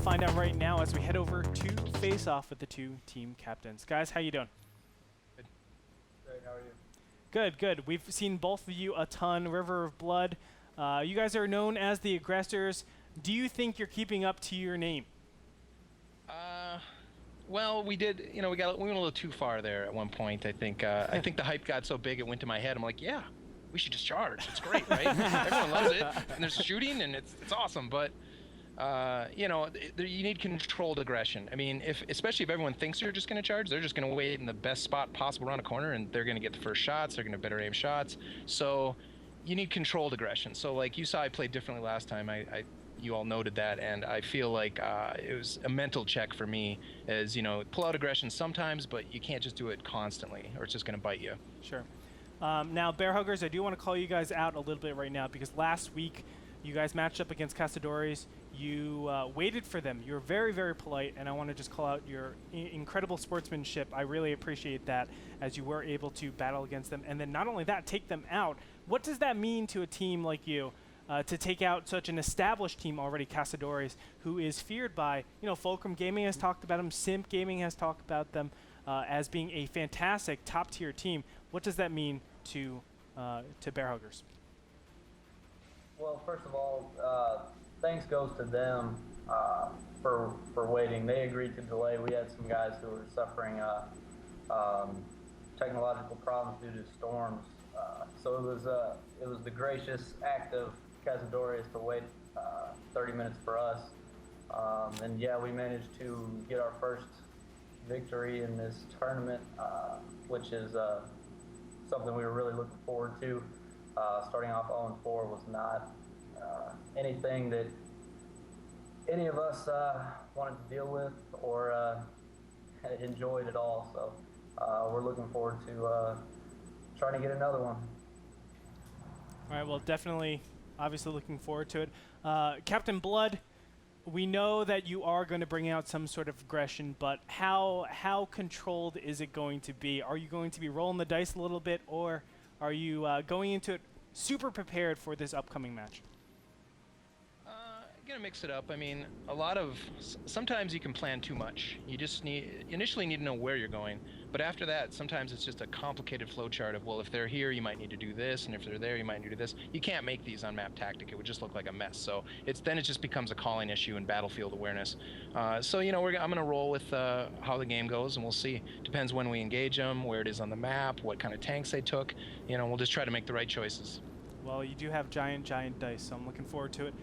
find out right now as we head over to face off with the two team captains. Guys, how you doing? Good. Great, how are you? Good, good. We've seen both of you a ton. River of Blood. You guys are known as the aggressors. Do you think you're keeping up to your name? Well, we did. You know, we went a little too far there at one point. I think. I think the hype got so big it went to my head. I'm like, yeah, we should just charge. It's great, right? Everyone loves it, and there's shooting, and it's awesome. But you know, you need controlled aggression. I mean, especially if everyone thinks you're just going to charge, they're just going to wait in the best spot possible around a corner, and they're going to get the first shots. They're going to better aim shots. So you need controlled aggression. So like you saw, I played differently last time. You all noted that, and I feel like it was a mental check for me as, you know, pull out aggression sometimes, but you can't just do it constantly or it's just going to bite you. Sure. Now, Bear Huggers, I do want to call you guys out a little bit right now because last week you guys matched up against Cazadores. You waited for them. You were very, very polite, and I want to just call out your incredible sportsmanship. I really appreciate that as you were able to battle against them. And then not only that, take them out. What does that mean to a team like you? To take out such an established team already, Cazadores, who is feared by, you know, Fulcrum Gaming has talked about them, Simp Gaming has talked about them as being a fantastic top-tier team. What does that mean to Bear Huggers? Well, first of all, thanks goes to them for waiting. They agreed to delay. We had some guys who were suffering technological problems due to storms, so it was the gracious act of Cazadores to wait 30 minutes for us, and yeah, we managed to get our first victory in this tournament, which is something we were really looking forward to. Starting off 0-4 was not anything that any of us wanted to deal with or enjoyed at all, so we're looking forward to trying to get another one. All right, well, definitely, obviously looking forward to it. Captain Blood, we know that you are going to bring out some sort of aggression, but how controlled is it going to be? Are you going to be rolling the dice a little bit, or are you going into it super prepared for this upcoming match? Gonna mix it up. I mean, sometimes you can plan too much. You just initially need to know where you're going, but after that, sometimes it's just a complicated flow chart of, well, if they're here, you might need to do this, and if they're there, you might need to do this. You can't make these on map tactic. It would just look like a mess. So then it just becomes a calling issue and battlefield awareness. So you know, I'm gonna roll with how the game goes, and we'll see. Depends when we engage them, where it is on the map, what kind of tanks they took. You know, we'll just try to make the right choices. Well, you do have giant dice, so I'm looking forward to it.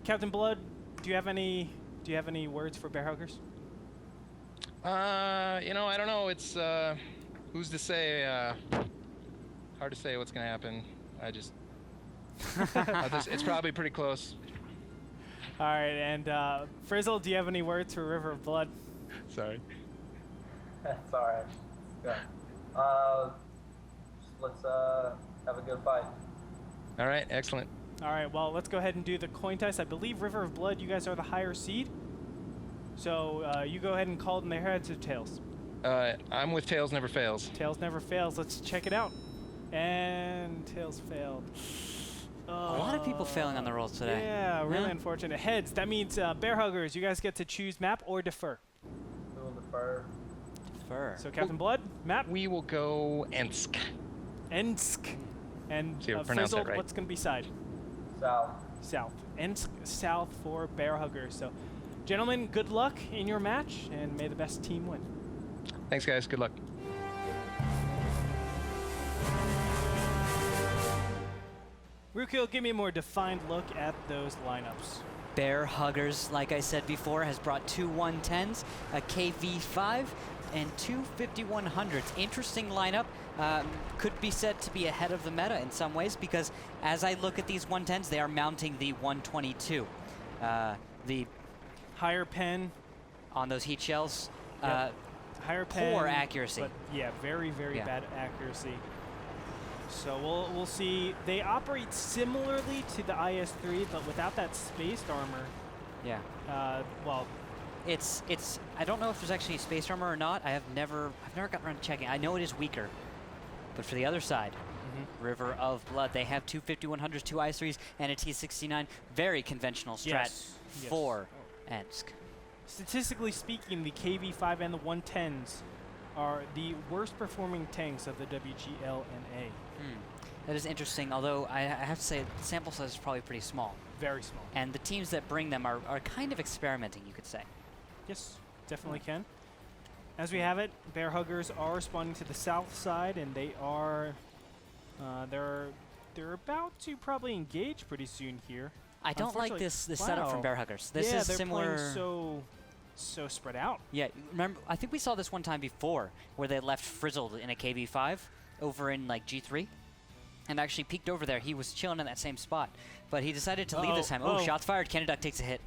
Captain Blood, do you have any words for Bear Huggers? You know, I don't know. It's who's to say? Hard to say what's gonna happen. It's probably pretty close. All right, and Frizzle, do you have any words for River of Blood? Sorry. That's all right. Good. Let's have a good fight. All right, excellent. All right, well, let's go ahead and do the coin toss. I believe River of Blood, you guys are the higher seed. So you go ahead and call it in their heads or tails. I'm with Tails Never Fails. Tails never fails. Let's check it out. And Tails failed. A lot of people failing on the rolls today. Yeah, really unfortunate. Heads, that means Bear Huggers, you guys get to choose map or defer. We will defer. Defer. So Captain Blood, map? We will go Ensk. Ensk. And Frizzle, what's going to be side? South. Ensk South for Bear Huggers. So, gentlemen, good luck in your match, and may the best team win. Thanks, guys. Good luck. Rukil, give me a more defined look at those lineups. Bear Huggers, like I said before, has brought two 110s, a KV-5, and two 5100s. Interesting lineup. Could be said to be ahead of the meta in some ways because as I look at these 110s, they are mounting the 122. The higher pen on those heat shells. Yep. Higher pen. Poor accuracy. But yeah, very bad accuracy. So we'll see. They operate similarly to the IS-3, but without that spaced armor. Yeah. Well, it's. I don't know if there's actually space armor or not. I've never gotten around to checking. I know it is weaker, but for the other side, River of Blood, they have two 5100s, two IS-3s, and a T-69. Very conventional strat for Ensk. Statistically speaking, the KV-5 and the 110s are the worst performing tanks of the WGLNA. That is interesting, although I have to say the sample size is probably pretty small. Very small. And the teams that bring them are kind of experimenting, you could say. Yes, definitely can. As we have it, Bear Huggers are responding to the south side, and they are they're about to probably engage pretty soon here. I don't like this setup from Bear Huggers. This yeah, is they're similar. playing so spread out. Yeah, remember? I think we saw this one time before, where they left Frizzled in a KV-5 over in like G3, and actually peeked over there. He was chilling in that same spot, but he decided to leave this time. Oh, shots fired! Canada takes a hit,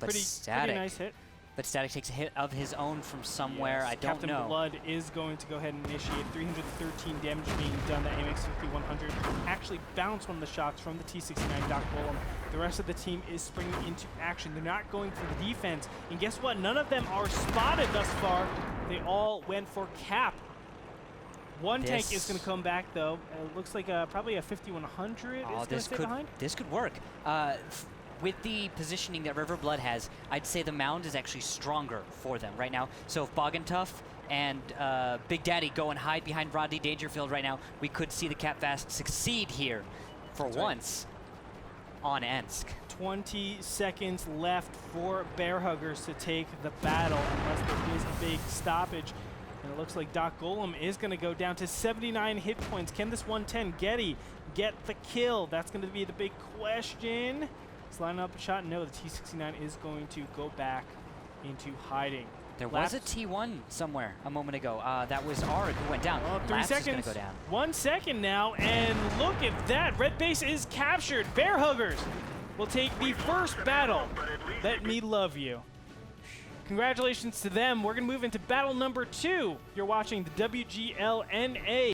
but Static. Pretty nice hit. But Static takes a hit of his own from somewhere. Yes, I don't Captain know. Blood is going to go ahead and initiate 313 damage being done. The AMX 5100 actually bounced one of the shots from the T-69 Doc Golem. The rest of the team is springing into action. They're not going for the defense. And guess what? None of them are spotted thus far. They all went for cap. One tank is going to come back, though. It looks like probably a 5100 is going to stay behind. This could work. With the positioning that River Blood has, I'd say the mound is actually stronger for them right now. So if Boggentuff and Big Daddy go and hide behind Rodney Dangerfield right now, we could see the Cap Fast succeed here for once on Ensk. 20 seconds left for Bear Huggers to take the battle unless there is a big stoppage. And it looks like Doc Golem is going to go down to 79 hit points. Can this 110 Getty get the kill? That's going to be the big question. He's lining up a shot. No, the T-69 is going to go back into hiding. There was a T1 somewhere a moment ago. That was Arg who went down. Well, 3 Laps seconds. Is gonna go down. 1 second now, and look at that. Red base is captured. Bear Huggers will take the first battle. Let me love you. Congratulations to them. We're going to move into battle number 2. You're watching the WGLNA.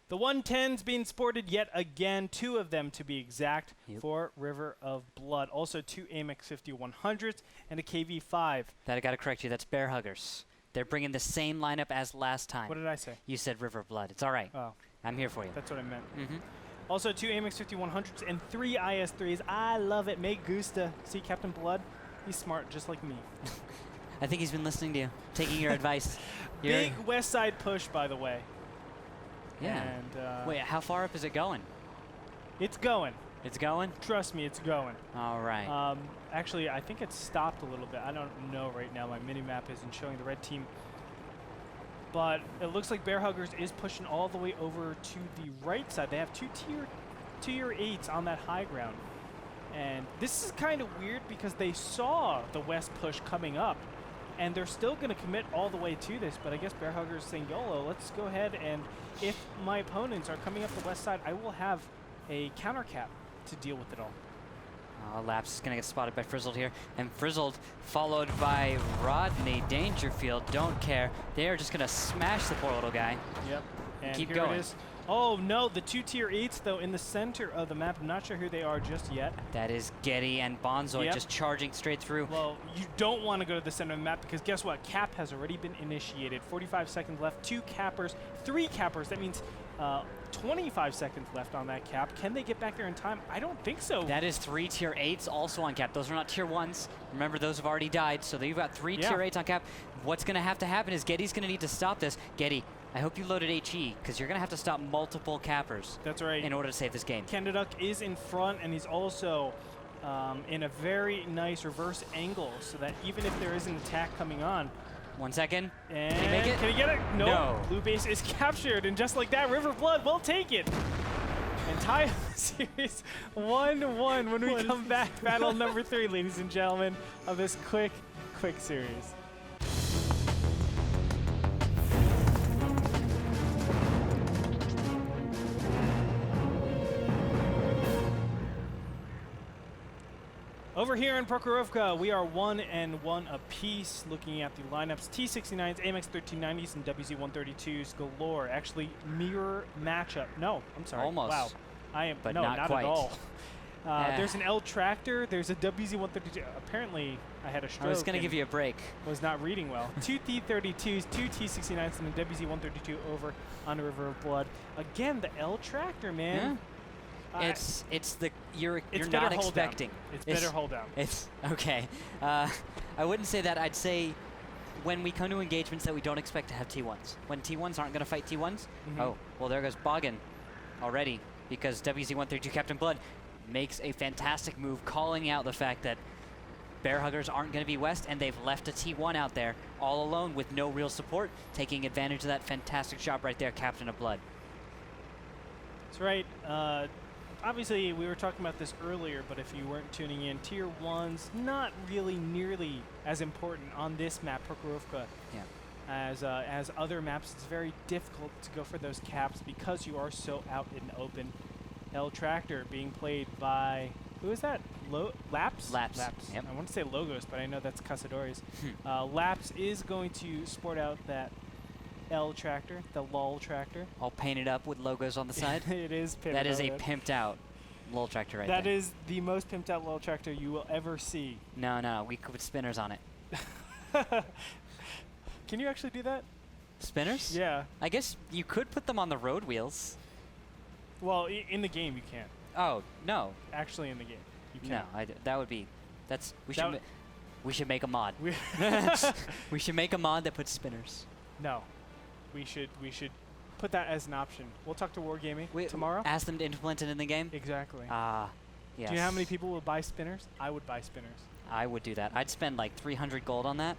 The 110s being sported yet again, 2 of them to be exact, for River of Blood. Also 2 AMX 5100s and a KV-5. That I gotta correct you, that's Bear Huggers. They're bringing the same lineup as last time. What did I say? You said River of Blood. It's all right. Oh. I'm here for you. That's what I meant. Also 2 AMX 5100s and 3 IS-3s. I love it. Me gusta. See Captain Blood? He's smart, just like me. I think he's been listening to you, taking your advice. Big west side push, by the way. Yeah. And, wait, how far up is it going? It's going. It's going? Trust me, it's going. All right. Actually, I think it's stopped a little bit. I don't know right now. My mini-map isn't showing the red team. But it looks like Bear Huggers is pushing all the way over to the right side. They have two tier 8s on that high ground. And this is kind of weird because they saw the west push coming up. And they're still going to commit all the way to this, but I guess Bear Huggers is saying, YOLO, let's go ahead, and if my opponents are coming up the west side, I will have a counter cap to deal with it all. Laps is going to get spotted by Frizzled here, and Frizzled followed by Rodney Dangerfield. Don't care. They are just going to smash the poor little guy. Yep. And keep here going. It is. Oh, no, the 2 tier 8s, though, in the center of the map. I'm not sure who they are just yet. That is Getty and Bonzoid just charging straight through. Well, you don't want to go to the center of the map because guess what? Cap has already been initiated. 45 seconds left. 2 cappers. 3 cappers. That means 25 seconds left on that cap. Can they get back there in time? I don't think so. That is 3 tier 8s also on cap. Those are not tier 1s. Remember, those have already died, so you've got 3 tier 8s on cap. What's going to have to happen is Getty's going to need to stop this. Getty, I hope you loaded HE, because you're going to have to stop multiple cappers. That's right. In order to save this game. Canada is in front, and he's also in a very nice reverse angle, so that even if there is an attack coming on. 1 second. And can he make it? Can he get it? Nope. No. Blue base is captured, and just like that, River Blood will take it. And tie the series 1-1 when we come back. Battle number 3, ladies and gentlemen, of this quick series. Over here in Prokhorovka, we are 1-1 apiece, looking at the lineups. T-69s, AMX 1390s, and WZ-132s galore. Actually, mirror matchup. No, I'm sorry. Almost. Wow. I am but no, not quite. at all. There's an L tractor. There's a WZ-132. Apparently, I had a stroke. I was going to and give you a break. was not reading well. 2 T-32s, 2 T-69s, and a WZ-132 over on the River of Blood. Again, the L tractor, man. It's the you're It's not better hold down. expecting. It's better hold down. It's okay. I wouldn't say that. I'd say when we come to engagements that we don't expect to have T1s. When T1s aren't going to fight T1s, oh, well, there goes Boggin already, because WZ-132 Captain Blood makes a fantastic move, calling out the fact that Bear Huggers aren't going to be west, and they've left a T1 out there all alone with no real support, taking advantage of that fantastic shot right there, Captain of Blood. That's right. Obviously, we were talking about this earlier, but if you weren't tuning in, Tier 1's not really nearly as important on this map, Prokhorovka, Yeah. as other maps. It's very difficult to go for those caps because you are so out in the open. L Tractor being played by, who is that? Laps? Laps. Yep. I want to say Logos, but I know that's Casadores. Laps is going to sport out that L Tractor, the LOL Tractor. All painted up with logos on the side. It is pimped That is a out. pimped out LOL tractor right That there. is the most pimped out LOL Tractor you will ever see. No, we could put spinners on it. Can you actually do that? Spinners? Yeah. I guess you could put them on the road wheels. Well, in the game you can't. Oh, no. Actually, in the game you No, can't. that would be, that's, we That should, we should make a mod. We We should make a mod that puts spinners. no. We should put that as an option. We'll talk to Wargaming tomorrow. Ask them to implement it in the game. Exactly. Ah, yes. Do you know how many people will buy spinners? I would buy spinners. I would do that. I'd spend like 300 gold on that,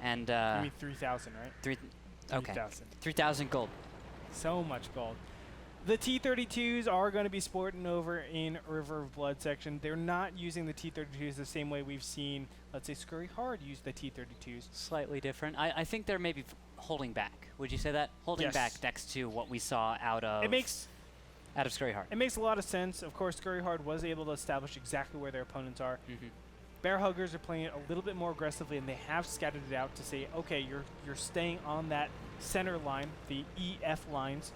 and You mean 3,000, right? okay, 3,000. 3,000 gold. So much gold. The T-32s are going to be sporting over in River of Blood section. They're not using the T-32s the same way we've seen, let's say, Scurry Hard use the T-32s. Slightly different. I think they're maybe holding back. Would you say that? Holding Yes. back next to what we saw out of It makes Scurry Hard. It makes a lot of sense. Of course, Scurry Hard was able to establish exactly where their opponents are. Bear Huggers are playing it a little bit more aggressively, and they have scattered it out to say, okay, you're staying on that center line, the EF lines.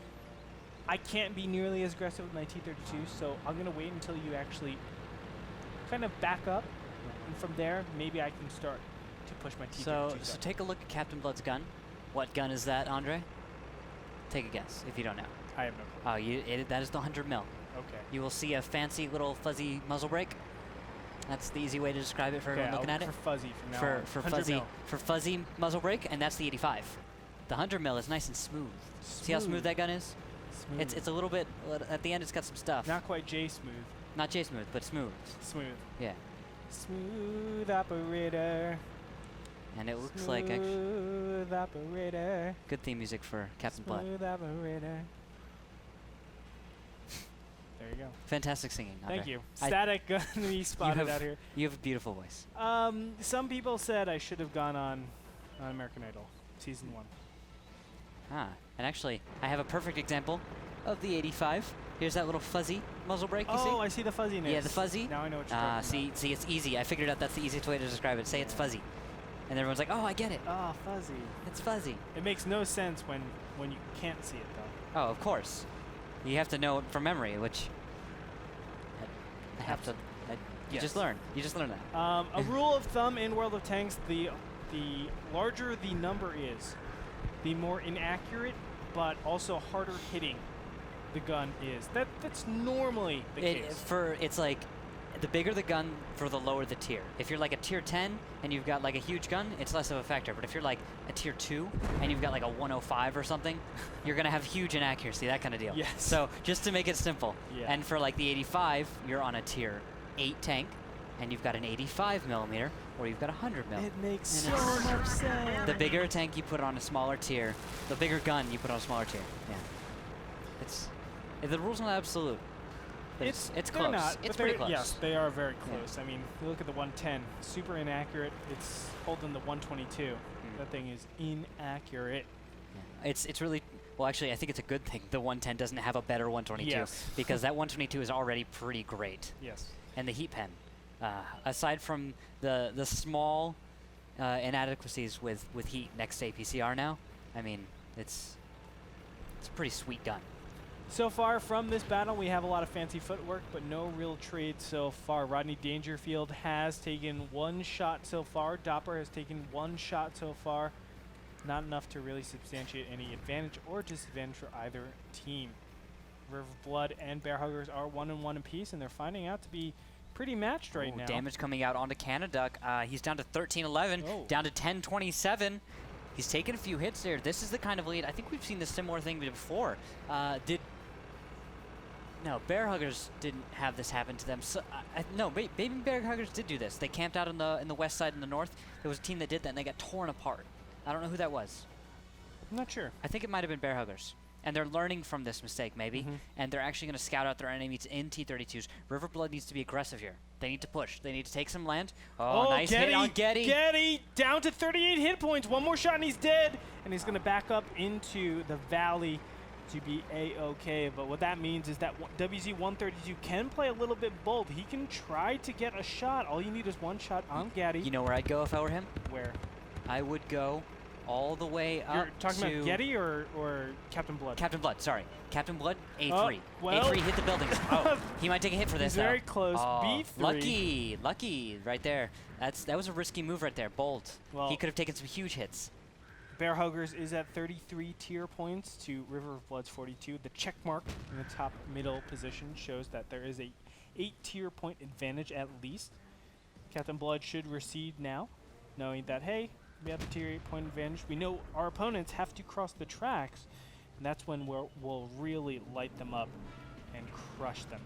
I can't be nearly as aggressive with my T-32, so I'm going to wait until you actually kind of back up, and from there, maybe I can start to push my T-32s So up. take a look at Captain Blood's gun. What gun is that, Andre? Take a guess if you don't know. I have no clue. Oh, that is the 100 mil. Okay. You will see a fancy little fuzzy muzzle brake. That's the easy way to describe it for everyone I'll looking at look it. for fuzzy from now on. For 100 fuzzy mil. muzzle brake, and that's the 85. The 100 mil is nice and smooth. See how smooth that gun is? Smooth. It's a little bit at the end. It's got some stuff. Not quite J smooth. Not J smooth, but smooth. Smooth. Yeah. Smooth operator. And it looks like actually Smooth operator. good theme music for Captain Blood. Smooth operator. There you go. Fantastic singing. Thank Andre. you. Static gun we spotted out here. You have a beautiful voice. Some people said I should have gone on American Idol season 1. And actually, I have a perfect example of the 85. Here's that little fuzzy muzzle brake, you see? Oh, I see the fuzziness. Yeah, the fuzzy. Now I know what you're talking about. See, it's easy. I figured out that's the easiest way to describe it. Say it's fuzzy. And everyone's like, oh, I get it. Oh, fuzzy. It's fuzzy. It makes no sense when you can't see it, though. Oh, of course. You have to know it from memory, which I have to. You just learn. You just learn that. A rule of thumb in World of Tanks: the larger the number is, the more inaccurate, but also harder hitting the gun is. That's normally the case. It's like the bigger the gun, for the lower the tier. If you're like a tier 10 and you've got like a huge gun, it's less of a factor. But if you're like a tier 2 and you've got like a 105 or something, you're gonna have huge inaccuracy, that kind of deal. Yes. So just to make it simple. Yeah. And for like the 85, you're on a tier 8 tank, and you've got an 85 millimeter, or you've got a 100 mil. It makes And so it's- much sense. The bigger a tank you put on a smaller tier, the bigger gun you put on a smaller tier. Yeah. The rule's not absolute. But it's they're close. Not, it's but pretty they're- close. Yes, they are very close. I mean, you look at the 110, super inaccurate. It's holding the 122. That thing is inaccurate. Yeah. It's really, well, actually, I think it's a good thing the 110 doesn't have a better 122 Yes. because that 122 is already pretty great. Yes. And the heat pen, aside from the small inadequacies with heat next to APCR now, I mean, it's a pretty sweet gun. So far from this battle, we have a lot of fancy footwork, but no real trade so far. Rodney Dangerfield has taken 1 shot so far. Doppler has taken 1 shot so far. Not enough to really substantiate any advantage or disadvantage for either team. River Blood and Bear Huggers are 1-1 apiece, and they're finding out to be pretty matched right now. Damage coming out onto Canaduck. He's down to 13-11, down to 10-27. He's taken a few hits there. This is the kind of lead. I think we've seen this similar thing before. No, Bear Huggers didn't have this happen to them. So, no, Baby Bear Huggers did do this. They camped out in the west side in the north. There was a team that did that, and they got torn apart. I don't know who that was. I'm not sure. I think it might have been Bear Huggers. And they're learning from this mistake, maybe. And they're actually going to scout out their enemies in T-32s. River Blood needs to be aggressive here. They need to push. They need to take some land. Oh, nice hit on Getty. Getty down to 38 hit points. 1 more shot and he's dead. And he's going to back up into the valley to be A-okay. But what that means is that WZ-132 can play a little bit bold. He can try to get a shot. All you need is 1 shot on Getty. You know where I'd go if I were him? Where? I would go all the way up. You're talking about Getty or Captain Blood? Captain Blood, sorry. Captain Blood, A3. Well, A3 hit the buildings. He might take a hit for this, he's very close. B3. Lucky, right there. That was a risky move right there. Bold. Well, he could have taken some huge hits. Bear Huggers is at 33 tier points to River of Blood's 42. The check mark in the top middle position shows that there is a 8 tier point advantage at least. Captain Blood should recede now, knowing that, hey, we have a tier 8 point advantage. We know our opponents have to cross the tracks, and that's when we'll really light them up and crush them.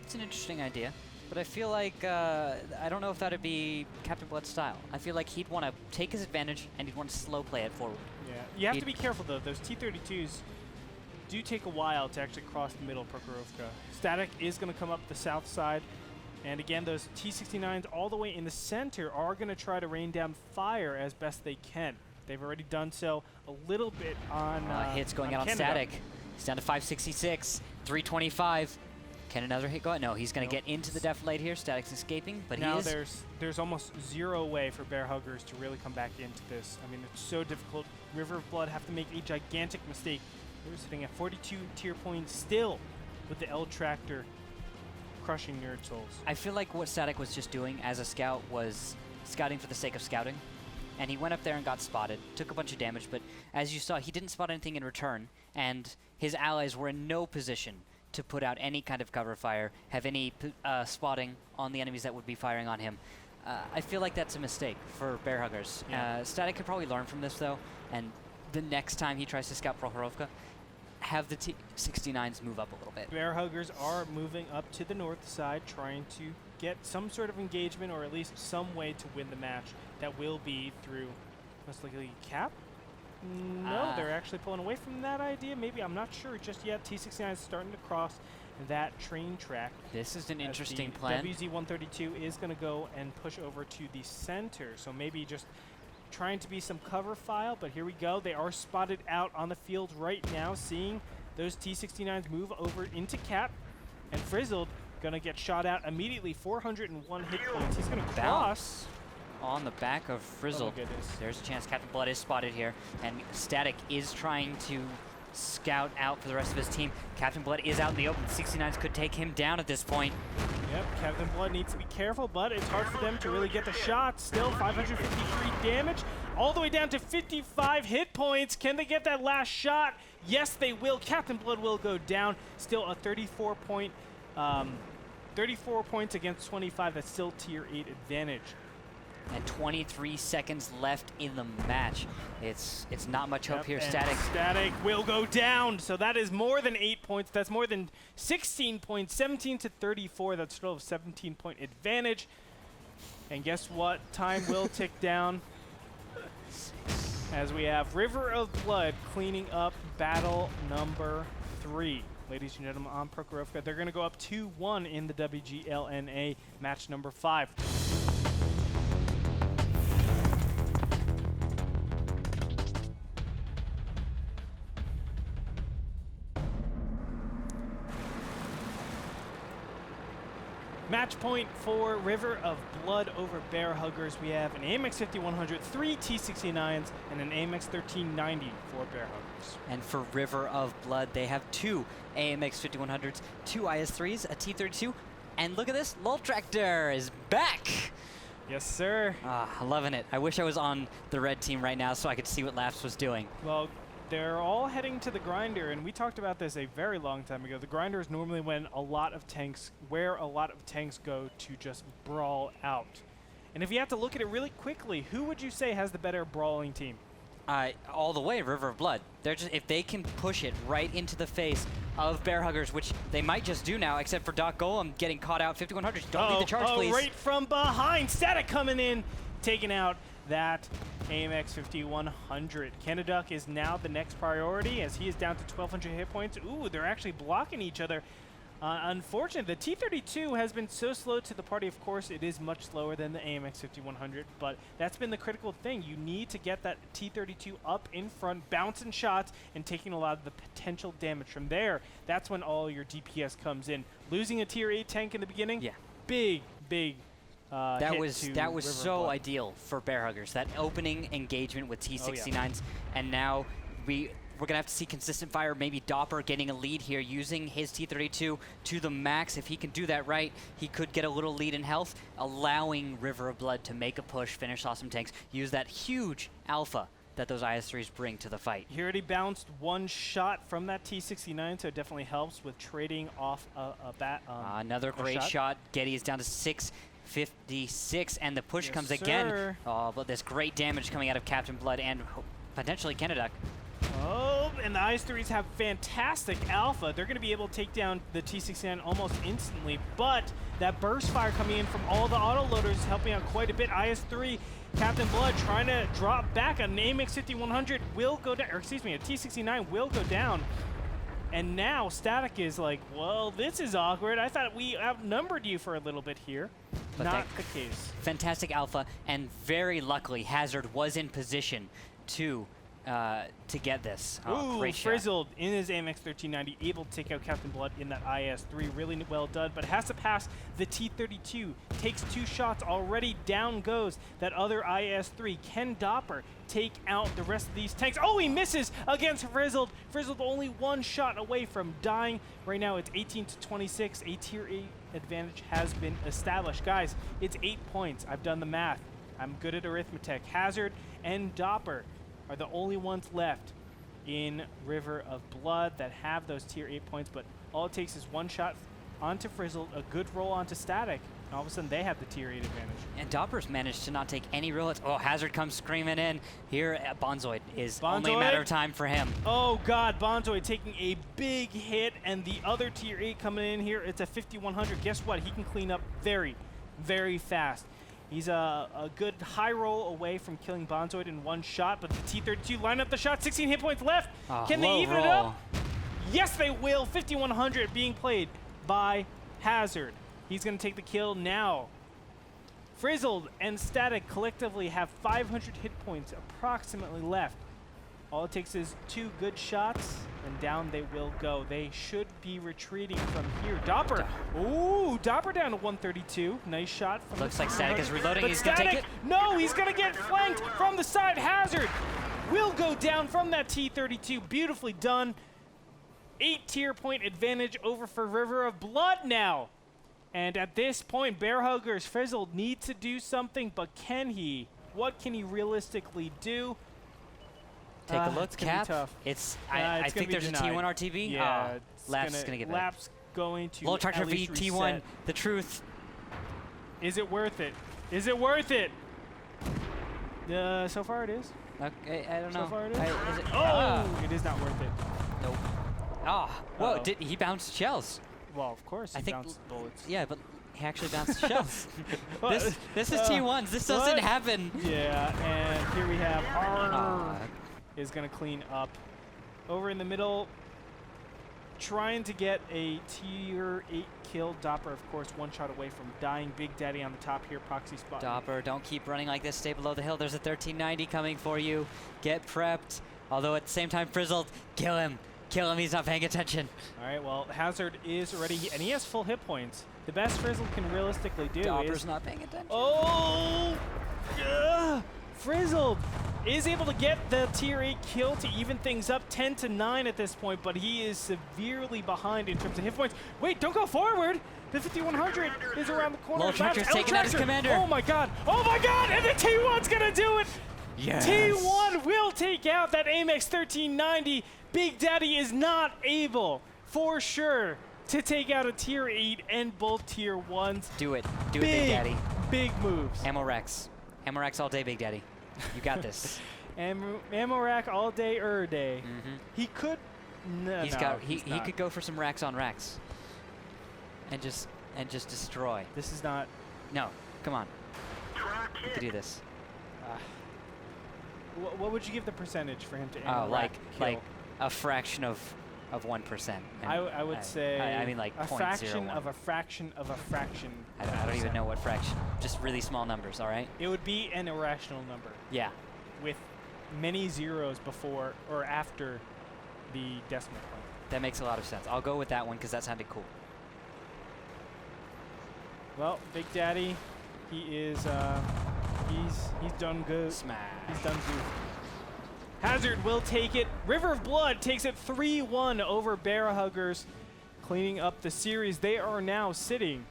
It's an interesting idea, but I feel like, I don't know if that would be Captain Blood's style. I feel like he'd want to take his advantage, and he'd want to slow play it forward. Yeah, you have to be careful, though. Those T-32s do take a while to actually cross the middle of Prokhorovka. Static is going to come up the south side. And again, those T-69s all the way in the center are going to try to rain down fire as best they can. They've already done so a little bit on hits going on out on Static. He's down to 566, 325. Can another hit go out? No, he's going to get into the defilade here. Static's escaping, but now he is. there's almost zero way for Bear Huggers to really come back into this. I mean, it's so difficult. River of Blood have to make a gigantic mistake. They're sitting at 42 tier points still with the L Tractor crushing Nerd Souls. I feel like what Static was just doing as a scout was scouting for the sake of scouting. And he went up there and got spotted, took a bunch of damage, but as you saw, he didn't spot anything in return, and his allies were in no position to put out any kind of cover fire, have any spotting on the enemies that would be firing on him. I feel like that's a mistake for Bear Huggers. Yeah. Static could probably learn from this, though, and the next time he tries to scout Prokhorovka, have the T-69s move up a little bit. Bear Huggers are moving up to the north side, trying to get some sort of engagement or at least some way to win the match. That will be through most likely Cap. No, they're actually pulling away from that idea. Maybe, I'm not sure just yet. T-69 is starting to cross that train track. This is an interesting plan. WZ-132 is going to go and push over to the center. So maybe just trying to be some cover file, but here we go. They are spotted out on the field right now, seeing those T-69s move over into Cap. And Frizzled going to get shot out immediately. 401 hit points. He's going to cross. On the back of Frizzled. Oh my goodness. There's a chance Captain Blood is spotted here, and Static is trying to scout out for the rest of his team. Captain Blood is out in the open. 69s could take him down at this point. Yep, Captain Blood needs to be careful, but it's hard for them to really get the shot. Still 553 damage, all the way down to 55 hit points. Can they get that last shot? Yes, they will. Captain Blood will go down. Still a 34 points against 25. That's still tier 8 advantage. And 23 seconds left in the match. It's not much hope here. Static will go down. So that is more than 8 points. That's more than 16 points. 17 to 34. That's still a 17-point advantage. And guess what? Time will tick down as we have River of Blood cleaning up battle number 3. Ladies and gentlemen, on Prokhorovka, they're going to go up 2-1 in the WGLNA match number 5. Match point for River of Blood over Bear Huggers. We have an AMX 5100, 3 T69s, and an AMX 1390 for Bear Huggers. And for River of Blood, they have 2 AMX 5100s, 2 IS-3s, a T-32, and look at this, Lol Tractor is back! Yes, sir. Loving it. I wish I was on the red team right now so I could see what Laps was doing. Well, they're all heading to the grinder, and we talked about this a very long time ago. The grinder is normally where a lot of tanks go to just brawl out. And if you have to look at it really quickly, who would you say has the better brawling team? All the way, River of Blood. They're just, if they can push it right into the face of Bear Huggers, which they might just do now, except for Doc Golem getting caught out. 5100, don't need the charge, please. Right from behind. Static coming in, taking out that AMX 5100. Canaduck is now the next priority as he is down to 1200 hit points. Ooh, they're actually blocking each other. Unfortunately, the T-32 has been so slow to the party. Of course, it is much slower than the AMX 5100, but that's been the critical thing. You need to get that T-32 up in front, bouncing shots, and taking a lot of the potential damage. From there, that's when all your DPS comes in. Losing a Tier 8 tank in the beginning, yeah, big that was so Blood. ideal for Bear Huggers. That opening engagement with T-69s, and now we're gonna have to see consistent fire. Maybe Doppler getting a lead here, using his T-32 to the max. If he can do that right, he could get a little lead in health, allowing River of Blood to make a push, finish off some tanks, use that huge alpha that those IS-3s bring to the fight. He already bounced one shot from that T-69, so it definitely helps with trading off another great shot. Getty is down to 656, and the push comes again. Oh, but there's great damage coming out of Captain Blood and potentially Canaduck. Oh, and the IS-3s have fantastic alpha. They're going to be able to take down the T-69 almost instantly, but that burst fire coming in from all the autoloaders is helping out quite a bit. IS-3, Captain Blood trying to drop back. An AMX 5100 will go down, or excuse me, a T-69 will go down. And now Static is like, well, this is awkward. I thought we outnumbered you for a little bit here. But not the case. Fantastic alpha, and very luckily Hazard was in position to get this. Ooh, great Frizzled in his AMX 1390, able to take out Captain Blood in that IS-3. Really well done, but has to pass the T-32. Takes 2 shots already. Down goes that other IS-3. Can Doppler take out the rest of these tanks? Oh, he misses against Frizzled. Frizzled only 1 shot away from dying. Right now it's 18 to 26. A Tier 8 advantage has been established. Guys, it's 8 points. I've done the math. I'm good at arithmetic. Hazard and Doppler are the only ones left in River of Blood that have those Tier 8 points, but all it takes is 1 shot onto Frizzled, a good roll onto Static, and all of a sudden they have the Tier 8 advantage. And Doppler's managed to not take any real hits. Oh, Hazard comes screaming in. Here, Bonzoid is only a matter of time for him. Oh God, Bonzoid taking a big hit, and the other Tier 8 coming in here, it's a 5100. Guess what? He can clean up very, very fast. He's a good high roll away from killing Bonzoid in 1 shot, but the T-32 line up the shot, 16 hit points left. Can they even it up? Yes, they will. 5100 being played by Hazard. He's going to take the kill now. Frizzled and Static collectively have 500 hit points approximately left. All it takes is 2 good shots, and down they will go. They should be retreating from here. Doppler. Ooh, Doppler down to 132. Nice shot from Looks like Static is reloading. He's going to take it. No, he's going to get flanked from the side. Hazard will go down from that T-32. Beautifully done. 8 tier point advantage over for River of Blood now. And at this point, Bear Huggers Frizzled need to do something, but can he? What can he realistically do? Take a look, it's gonna Cap. be tough. I think there's denied. a T1 RTV. Yeah, Laps is going to get Laps going to Lol Tractor at v least T1, reset. the truth. Is it worth it? Is it worth it? So far it is. Okay, I don't know. So far it is. Is it? It is not worth it. Nope. Whoa, did he bounce shells? Well, of course, I he think bounced bullets. Yeah, but he actually bounced shells. What? This is T1s. This doesn't happen. Yeah, and here we have is going to clean up. Over in the middle, trying to get a tier 8 kill. Doppler, of course, 1 shot away from dying. Big Daddy on the top here, proxy spot. Doppler, don't keep running like this. Stay below the hill. There's a 1390 coming for you. Get prepped. Although at the same time, Frizzled, kill him. Kill him, he's not paying attention. All right, well, Hazard is ready, and he has full hit points. The best Frizzle can realistically do Dauber's is... not paying attention. Oh! Frizzled is able to get the tier 8 kill to even things up 10-9 at this point, but he is severely behind in terms of hit points. Wait, don't go forward! The 5100 is around the corner. Little Tractor's taking out his commander. Oh my god! Oh my god! And the T1's gonna do it! Yes. T1 will take out that AMX 1390. Big Daddy is not able, for sure, to take out a tier 8 and both tier 1s. Do it. Do it, Big Daddy. Big moves. Ammo Rex. Ammo Rex all day, Big Daddy. You got this. Ammo rack all day, day. He could. No, He could go for some racks on racks. And just destroy. This is not. No, come on. You can do this. What would you give the percentage for him to Oh, ammo rack kill? like a fraction of 1%. I would say. I mean like a 0.01. fraction of a fraction of a fraction. I don't even know what fraction. Just really small numbers. All right. It would be an irrational number. Yeah. With many zeros before or after the decimal point. That makes a lot of sense. I'll go with that one because that sounded cool. Well, Big Daddy, he is he's done good. Smash. He's done good. Hazard will take it. River of Blood takes it 3-1 over Bear Huggers, cleaning up the series. They are now sitting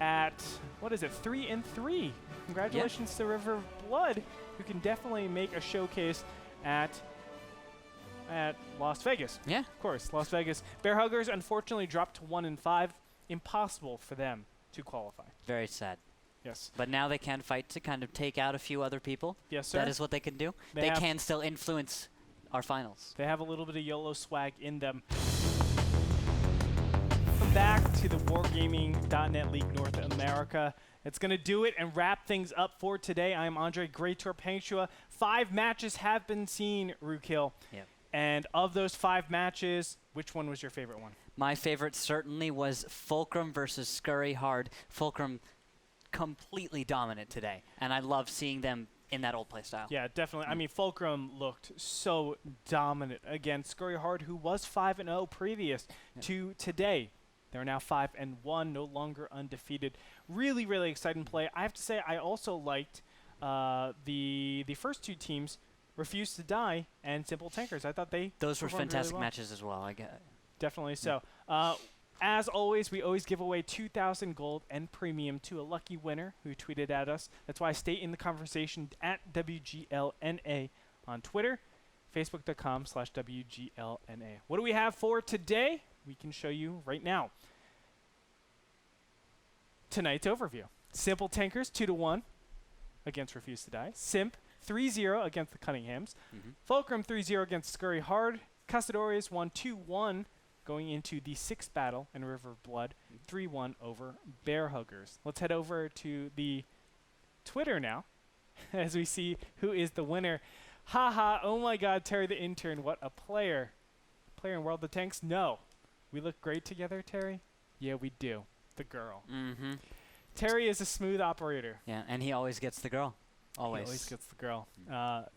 at, what is it, 3-3. Congratulations to River of Blood, who can definitely make a showcase at Las Vegas. Yeah. Of course, Las Vegas. Bear Huggers unfortunately dropped to 1-5. Impossible for them to qualify. Very sad. Yes. But now they can fight to kind of take out a few other people. Yes, sir. That is what they can do. They can still influence our finals. They have a little bit of YOLO swag in them. Welcome back to the Wargaming.net League North America. It's going to do it and wrap things up for today. I'm Andre Great Torpenshua. 5 matches have been seen, Rukil. Yep. And of those 5 matches, which one was your favorite one? My favorite certainly was Fulcrum versus Scurry Hard. Fulcrum completely dominant today, and I love seeing them in that old play style. Yeah, definitely. I mean, Fulcrum looked so dominant against Scurry Hard, who was 5-0 previous to today. They're now 5-1, no longer undefeated. Really, really exciting play. I have to say, I also liked the first 2 teams, Refuse to Die and Simple Tankers. I thought those were performed fantastic really well. matches as well. I get. Definitely so. As always, we always give away 2,000 gold and premium to a lucky winner who tweeted at us. That's why stay in the conversation at WGLNA on Twitter, Facebook.com/WGLNA. What do we have for today? We can show you right now. Tonight's overview. Simple Tankers 2-1 against Refuse to Die. Simp 3-0 against the Cunninghams. Fulcrum 3-0 against Scurry Hard. Custodorius won 2-1 going into the 6th battle in River of Blood, 3-1 over Bear Huggers. Let's head over to the Twitter now as we see who is the winner. Haha, oh my god, Terry the intern, what a player. Player in World of Tanks? No. We look great together, Terry? Yeah, we do. The girl. Terry is a smooth operator. Yeah, and he always gets the girl. Always. He always gets the girl.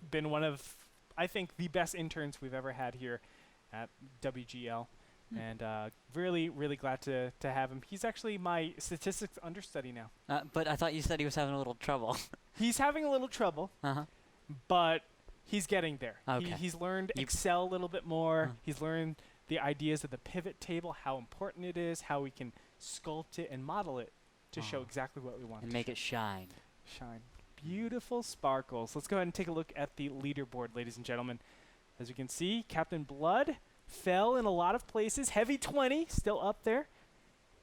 Been one of, I think, the best interns we've ever had here at WGL. And really, really glad to have him. He's actually my statistics understudy now. But I thought you said he was having a little trouble. He's having a little trouble, but he's getting there. Okay. He's learned Excel a little bit more. He's learned the ideas of the pivot table, how important it is, how we can sculpt it and model it to show exactly what we want. And make it shine. Shine. Beautiful sparkles. Let's go ahead and take a look at the leaderboard, ladies and gentlemen. As you can see, Captain Blood fell in a lot of places. Heavy 20 still up there.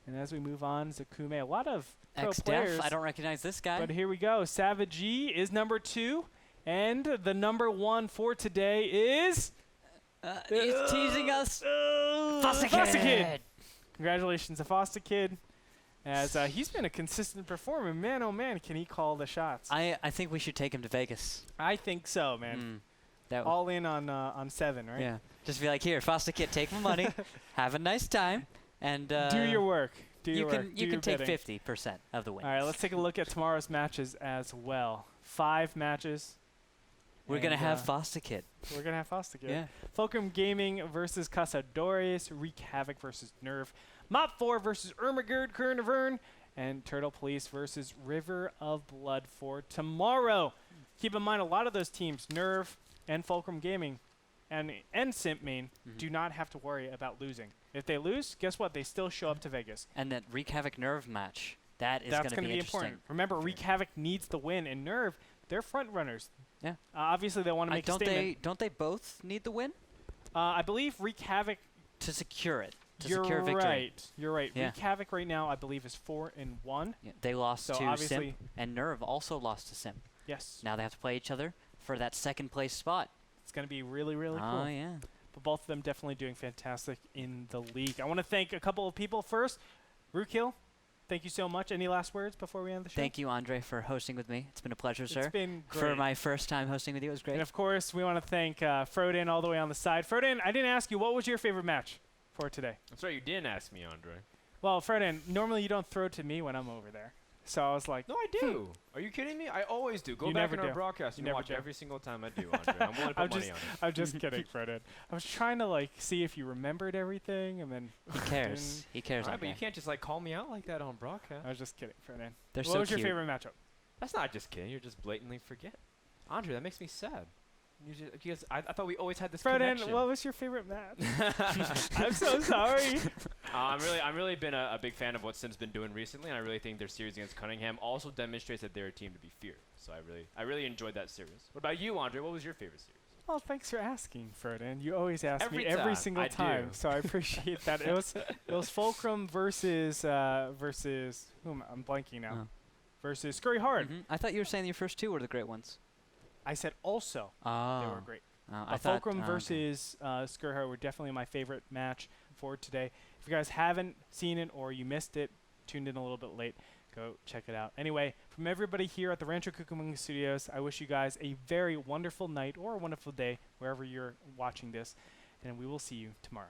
And as we move on, Zakume, a lot of pro players. I don't recognize this guy. But here we go. Savage G is number 2. And the number 1 for today is... he's teasing us. Foster Kid. Congratulations to Foster Kid. As he's been a consistent performer. Man, oh man, can he call the shots. I think we should take him to Vegas. I think so, man. All in on 7, right? Yeah. Just be like, here, Foster Kid, take my money, have a nice time, and do your work. You can take 50% of the win. All right, let's take a look at tomorrow's matches as well. 5 matches. We're going to And, have Foster Kid. We're going to have Foster Kid. Yeah. Fulcrum Gaming versus Cazadores, Wreak Havoc versus Nerve, Mop 4 versus Ermagerd, Kernavern, and Turtle Police versus River of Blood for tomorrow. Keep in mind, a lot of those teams, Nerve and Fulcrum Gaming and Simp Main, do not have to worry about losing. If they lose, guess what? They still show up to Vegas. And that Wreak Havoc Nerve match, that is going to be interesting. Important. Remember, Wreak Havoc needs the win, and Nerve, they're front runners. Yeah. Obviously, they want to make a statement. Don't they both need the win? I believe Wreak Havoc. To secure it. To You're secure victory. right. You're right. Yeah. Wreak Havoc right now, I believe, is 4-1. Yeah, they lost So to obviously- Simp, and Nerve also lost to Simp. Yes. Now they have to play each other for that second place spot. It's going to be really, really Oh, cool. yeah. But both of them definitely doing fantastic in the league. I want to thank a couple of people first. Rookhill, thank you so much. Any last words before we end the show? Thank you, Andre, for hosting with me. It's been a pleasure, sir. It's been great. For my first time hosting with you, it was great. And of course, we want to thank Froden all the way on the side. Froden, I didn't ask you, what was your favorite match for today? That's right, you didn't ask me, Andre. Well, Froden, normally you don't throw to me when I'm over there. So I was like, No, I do. Are you kidding me? I always do. Go You back never in our do. broadcast You and never watch do. every single time I do, Andre. I'm willing to put money on it. I'm just kidding, Froden. I was trying to like see if you remembered everything, and then He cares. He cares. All right, but Andre. you can't just like call me out like that on broadcast. I was just kidding, Froden. They're What so was your cute. favorite matchup? That's not just kidding. You're just blatantly forget. Andre, that makes me sad. Because I thought we always had this Froden, connection. what was your favorite match? I'm so sorry. I'm really been a big fan of what Sim's been doing recently, and I really think their series against Cunningham also demonstrates that they're a team to be feared. So I really enjoyed that series. What about you, Andre? What was your favorite series? Well, thanks for asking, Froden. You always ask me Every every time. single I time, do. so I appreciate that. It was Fulcrum versus whom I'm blanking now. Oh. Versus Scurry Hard. I thought you were saying your first two were the great ones. I said also Oh. they were great. I But thought Fulcrum okay. versus Scurry Hard were definitely my favorite match for today. If you guys haven't seen it or you missed it, tuned in a little bit late, go check it out. Anyway, from everybody here at the Rancho Cucamonga Studios, I wish you guys a very wonderful night or a wonderful day wherever you're watching this, and we will see you tomorrow.